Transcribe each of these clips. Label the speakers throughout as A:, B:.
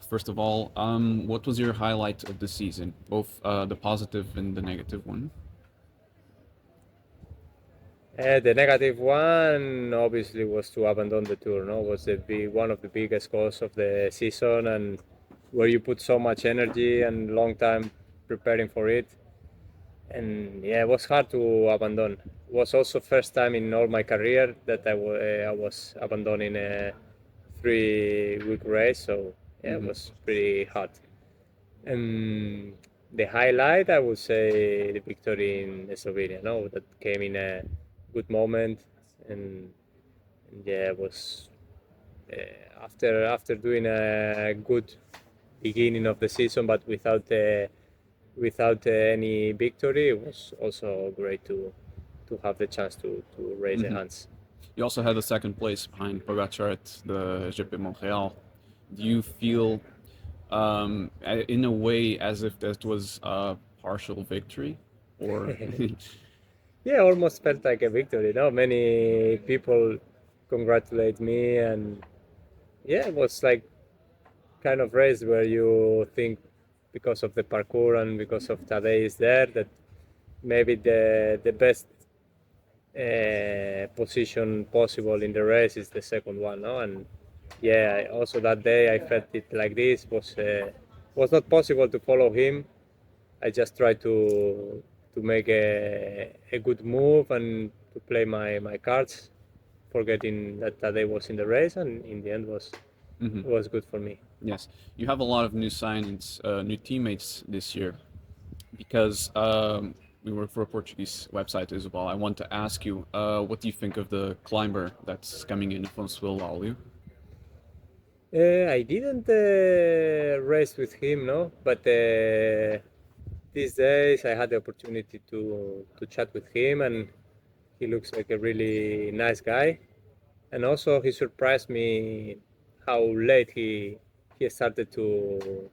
A: First of all, what was your highlight of the season, both the positive and the negative one?
B: The negative one obviously was to abandon the tour. No, was one of the biggest goals of the season, and where you put so much energy and long time preparing for it. And yeah, it was hard to abandon. It was also first time in all my career that I was abandoning a 3 week race. So yeah, it
A: Hmm.
B: was pretty hard. And the highlight, I would say, the victory in Slovenia. No, that came in a good moment, and yeah, it was after doing a good beginning of the season, but without any victory, it was also great to have the chance to raise the
A: Hmm.
B: hands.
A: You also had the second place behind Pogacar at the GP Montreal. Do you feel, in a way, as if that was a partial victory, or?
B: Yeah, almost felt like a victory. No, many people congratulate me, and yeah, it was like kind of race where you think because of the parkour and because of Tadej is there that maybe the best position possible in the race is the second one, no? And yeah, also that day I felt it like this was not possible to follow him. I just tried to make a good move and to play my cards, forgetting that Tadej was in the race, and in the end
A: Hmm.
B: was good for me.
A: Yes, you have a lot of new signings, new teammates this year. Because we work for a Portuguese website as well, I want to ask you, what do you think of the climber that's coming in from Swillalio?
B: I didn't race with him, no, but these days I had the opportunity to chat with him, and he looks like a really nice guy. And also he surprised me how late he started to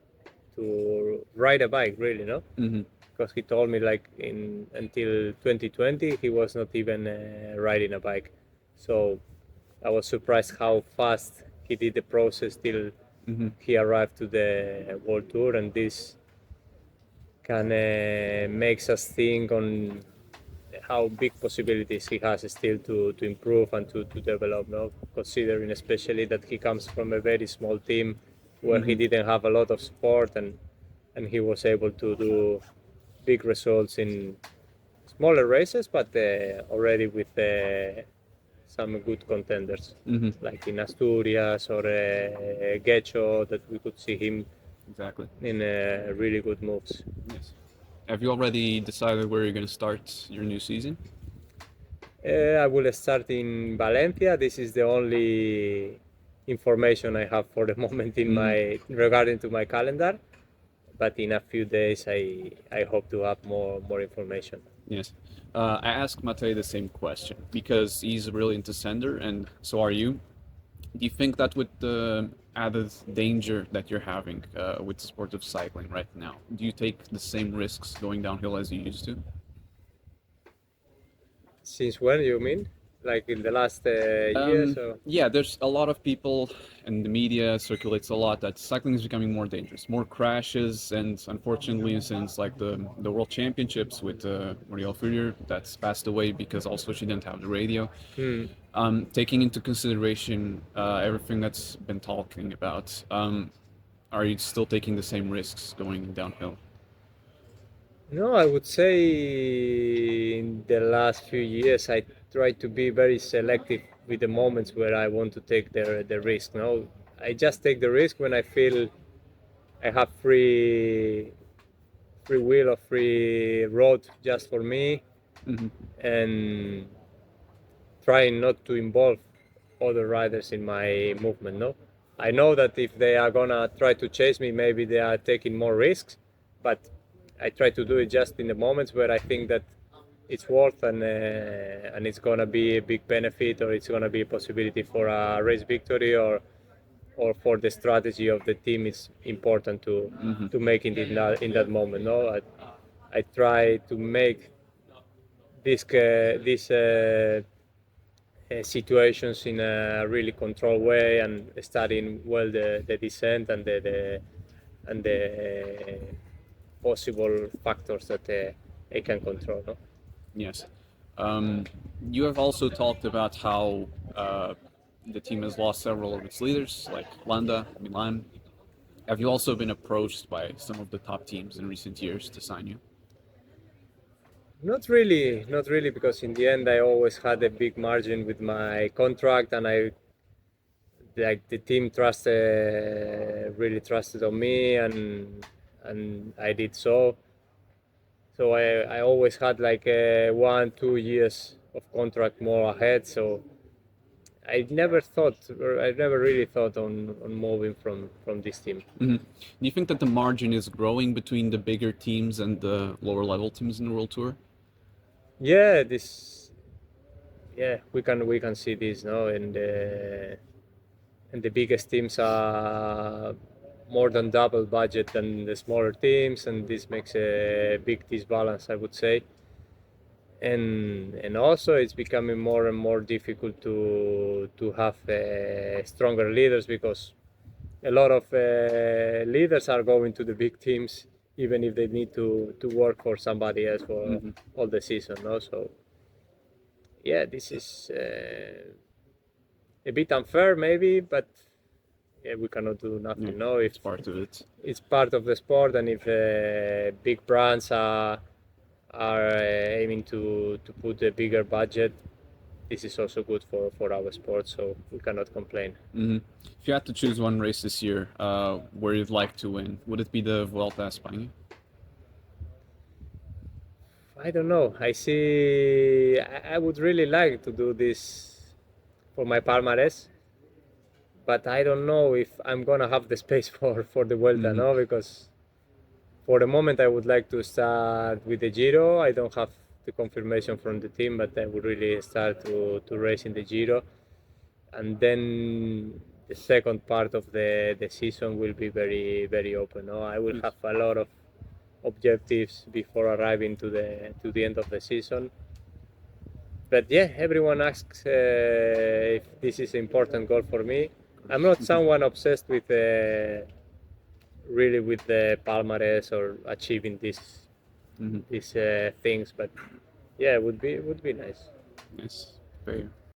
B: ride a bike, really, no?
A: Hmm.
B: Because he told me like in until 2020 he was not even riding a bike. So I was surprised how fast he did the process till
A: Hmm.
B: he arrived to the world tour, and this can makes us think on how big possibilities he has still to improve and to develop. No, considering especially that he comes from a very small team where he
A: Hmm.
B: didn't have a lot of support, and he was able to do big results in smaller races, but already with some good contenders
A: Hmm.
B: like in Asturias or Gecho, that we could see him
A: Exactly.
B: in really good moves.
A: Yes. Have you already decided where you're going to start your new season?
B: I will start in Valencia. This is the only information I have for the moment in
A: Hmm.
B: my regarding to my calendar. But in a few days, I hope to have more information.
A: Yes. I asked Matej the same question because he's really into sender, and so are you. Do you think that with the added danger that you're having with sport of cycling right now, do you take the same risks going downhill as you used to?
B: Since when you mean? Like in the last years? Or?
A: Yeah, there's a lot of people, and the media circulates a lot that cycling is becoming more dangerous, more crashes, and unfortunately, since like the World Championships with Muriel Furrier, that's passed away because also she didn't have the radio.
B: Hmm.
A: Taking into consideration everything that's been talking about, are you still taking the same risks going downhill?
B: No, I would say in the last few years I try to be very selective with the moments where I want to take the risk. No, I just take the risk when I feel I have free will or free road just for me,
A: Hmm.
B: and trying not to involve other riders in my movement. No, I know that if they are gonna try to chase me, maybe they are taking more risks, but I try to do it just in the moments where I think that it's worth, and it's gonna be a big benefit, or it's gonna be a possibility for a race victory, or for the strategy of the team is important
A: Hmm.
B: to make it in that moment. No, I try to make this situations in a really controlled way and studying well the descent and the possible factors that I can control. No?
A: Yes. Um, you have also talked about how the team has lost several of its leaders, like Landa, Milan. Have you also been approached by some of the top teams in recent years to sign you?
B: Not really, because in the end I always had a big margin with my contract, and I like the team really trusted on me, and I did so. So I always had like 1 2 years of contract more ahead. So I never really thought on moving from this team.
A: Do you think that the margin is growing between the bigger teams and the lower level teams in the World Tour?
B: Yeah, we can see this now, and the biggest teams are more than double budget than the smaller teams, and this makes a big disbalance, I would say. And also it's becoming more and more difficult to have stronger leaders, because a lot of leaders are going to the big teams even if they need to work for somebody else for all the season. No? So yeah, this is a bit unfair maybe, but yeah, we cannot do nothing.
A: Yeah,
B: No, if
A: it's part of it.
B: it's part of the sport, and if big brands are aiming to put a bigger budget, this is also good for our sport, so we cannot complain.
A: If you had to choose one race this year where you'd like to win, would it be the Vuelta a España?
B: I don't know. I would really like to do this for my palmarès, but I don't know if I'm gonna have the space for the Vuelta, no? Because for the moment I would like to start with the Giro. I don't have the confirmation from the team, but I would really start to race in the Giro, and then the second part of the season will be very open. No, I will have a lot of objectives before arriving to the end of the season. But yeah, everyone asks if this is an important goal for me. I'm not someone obsessed with really with the palmarès or achieving these things, but yeah, it would be nice.
A: Yes, fair.